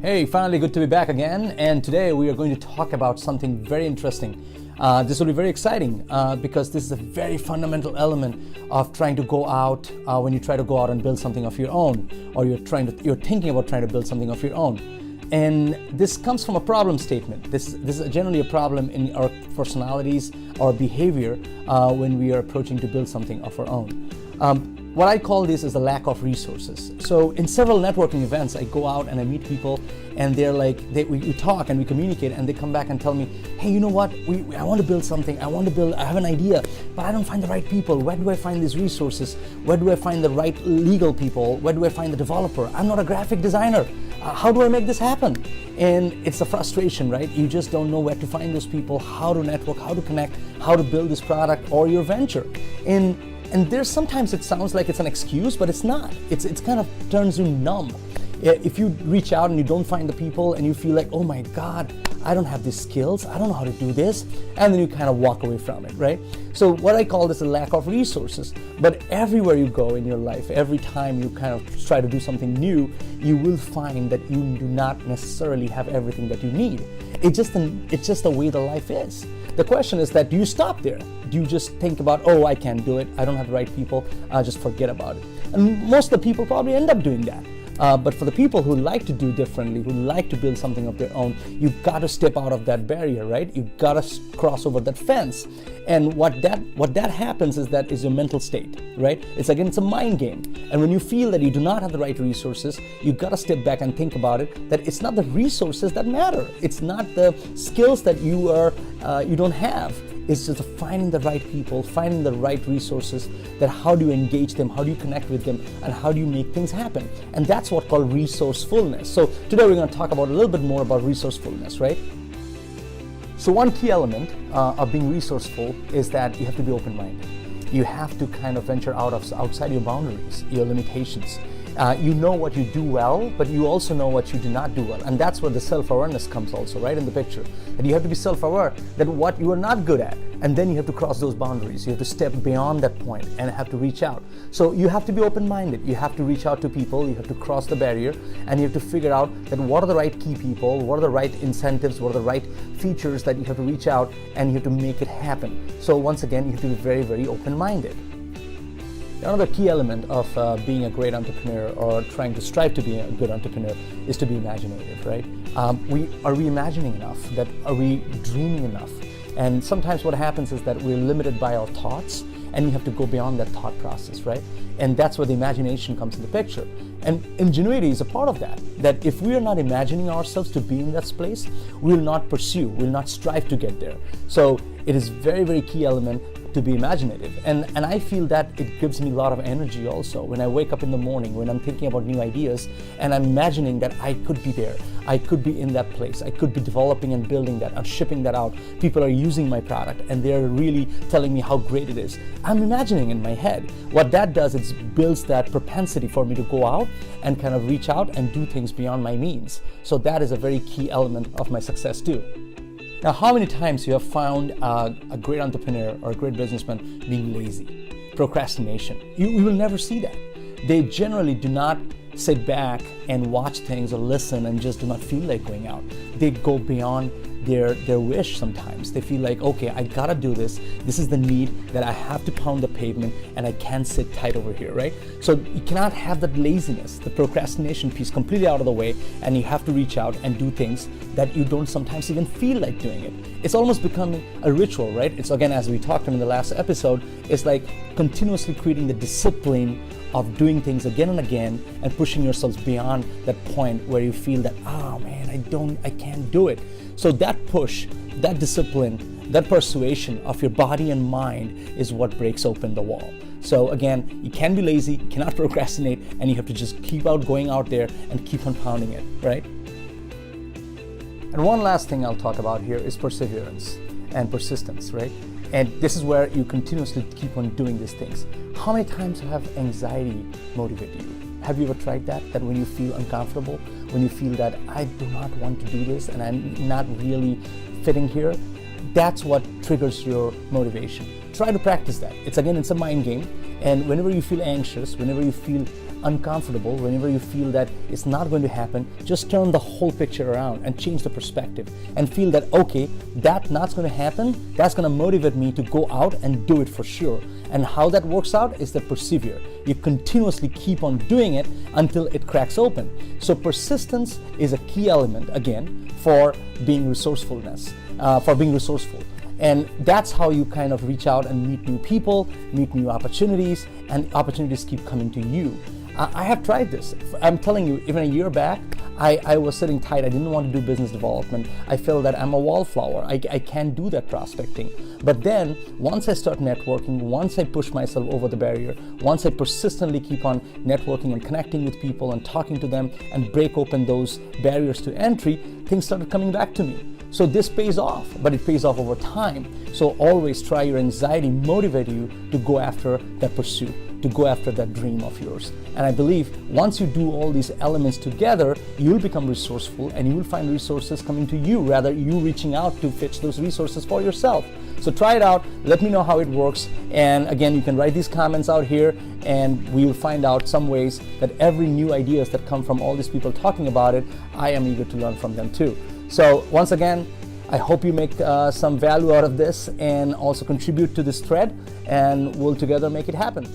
Hey, finally good to be back again, and today we are going to talk about something very interesting. This will be very exciting because this is a very fundamental element of trying to go out when you try to go out and build something of your own, or you're thinking about trying to build something of your own. And this comes from a problem statement. This is generally a problem in our personalities, our behavior when we are approaching to build something of our own. What I call this is the lack of resources. So in several networking events, I go out and I meet people, and they're like, we talk and we communicate, and they come back and tell me, hey, you know what, I want to build something, I have an idea, but I don't find the right people. Where do I find these resources? Where do I find the right legal people? Where do I find the developer? I'm not a graphic designer. How do I make this happen? And it's a frustration, right? You just don't know where to find those people, how to network, how to connect, how to build this product or your venture. And there's sometimes it sounds like it's an excuse, but it's not. It's kind of turns you numb. If you reach out and you don't find the people and you feel like, oh my God, I don't have these skills, I don't know how to do this, and then you kind of walk away from it, right? So what I call this a lack of resources. But everywhere you go in your life, every time you kind of try to do something new, you will find that you do not necessarily have everything that you need. It's just the way the life is. The question is that, do you stop there? Do you just think about, oh, I can't do it, I don't have the right people, just forget about it? And most of the people probably end up doing that. But for the people who like to do differently, who like to build something of their own, you've got to step out of that barrier, right? You've got to cross over that fence. And what that happens is that is your mental state, right? It's a mind game. And when you feel that you do not have the right resources, you've got to step back and think about it, that it's not the resources that matter. It's not the skills that you don't have. It's just finding the right people, finding the right resources, that how do you engage them, how do you connect with them, and how do you make things happen. And that's what's called resourcefulness. So today we're going to talk about a little bit more about resourcefulness, right? So one key element of being resourceful is that you have to be open-minded. You have to kind of venture outside your boundaries, your limitations. You know what you do well, but you also know what you do not do well. And that's where the self-awareness comes also, right, in the picture. And you have to be self-aware that what you are not good at, and then you have to cross those boundaries. You have to step beyond that point and have to reach out. So you have to be open-minded. You have to reach out to people, you have to cross the barrier, and you have to figure out that what are the right key people, what are the right incentives, what are the right features that you have to reach out, and you have to make it happen. So once again, you have to be very, very open-minded. Another key element of being a great entrepreneur, or trying to strive to be a good entrepreneur, is to be imaginative, right? Are we imagining enough? Are we dreaming enough? And sometimes what happens is that we're limited by our thoughts, and you have to go beyond that thought process, right? And that's where the imagination comes in the picture. And ingenuity is a part of that. That if we are not imagining ourselves to be in that place, we will not pursue, we will not strive to get there. So it is very, very key element to be imaginative. And I feel that it gives me a lot of energy also. When I wake up in the morning, when I'm thinking about new ideas, and I'm imagining that I could be there, I could be in that place, I could be developing and building that, I'm shipping that out, people are using my product, and they're really telling me how great it is. I'm imagining in my head. What that does is builds that propensity for me to go out and kind of reach out and do things beyond my means. So that is a very key element of my success too. Now, how many times you have found a great entrepreneur or a great businessman being lazy? Procrastination. You will never see that. They generally do not sit back and watch things or listen and just do not feel like going out. They go beyond their wish sometimes. They feel like, okay, I gotta do this. This is the need that I have to pound the pavement, and I can't sit tight over here, right? So you cannot have that laziness, the procrastination piece completely out of the way, and you have to reach out and do things that you don't sometimes even feel like doing it. It's almost becoming a ritual, right? It's, again, as we talked in the last episode, it's like continuously creating the discipline of doing things again and again and pushing yourselves beyond that point where you feel that, oh man, I can't do it. So that push, that discipline, that persuasion of your body and mind is what breaks open the wall. So again, you can be lazy, you cannot procrastinate, and you have to just keep out going out there and keep on pounding it, right? And one last thing I'll talk about here is perseverance and persistence, right? And this is where you continuously keep on doing these things. How many times have anxiety motivated you? Have you ever tried that? That when you feel uncomfortable, when you feel that I do not want to do this and I'm not really fitting here, that's what triggers your motivation. Try to practice that. It's a mind game. And whenever you feel anxious, whenever you feel uncomfortable, whenever you feel that it's not going to happen, just turn the whole picture around and change the perspective and feel that, okay, that's not going to happen. That's going to motivate me to go out and do it for sure. And how that works out is that persevere. You continuously keep on doing it until it cracks open. So persistence is a key element, again, for being resourceful. And that's how you kind of reach out and meet new people, meet new opportunities, and opportunities keep coming to you. I have tried this. I'm telling you, even a year back, I was sitting tight. I didn't want to do business development. I felt that I'm a wallflower. I can't do that prospecting. But then once I start networking, once I push myself over the barrier, once I persistently keep on networking and connecting with people and talking to them and break open those barriers to entry, things started coming back to me. So this pays off, but it pays off over time. So always try your anxiety motivate you to go after that pursuit, to go after that dream of yours. And I believe once you do all these elements together, you'll become resourceful and you will find resources coming to you, rather you reaching out to fetch those resources for yourself. So try it out, let me know how it works. And again, you can write these comments out here and we will find out some ways that every new ideas that come from all these people talking about it, I am eager to learn from them too. So once again, I hope you make some value out of this and also contribute to this thread, and we'll together make it happen.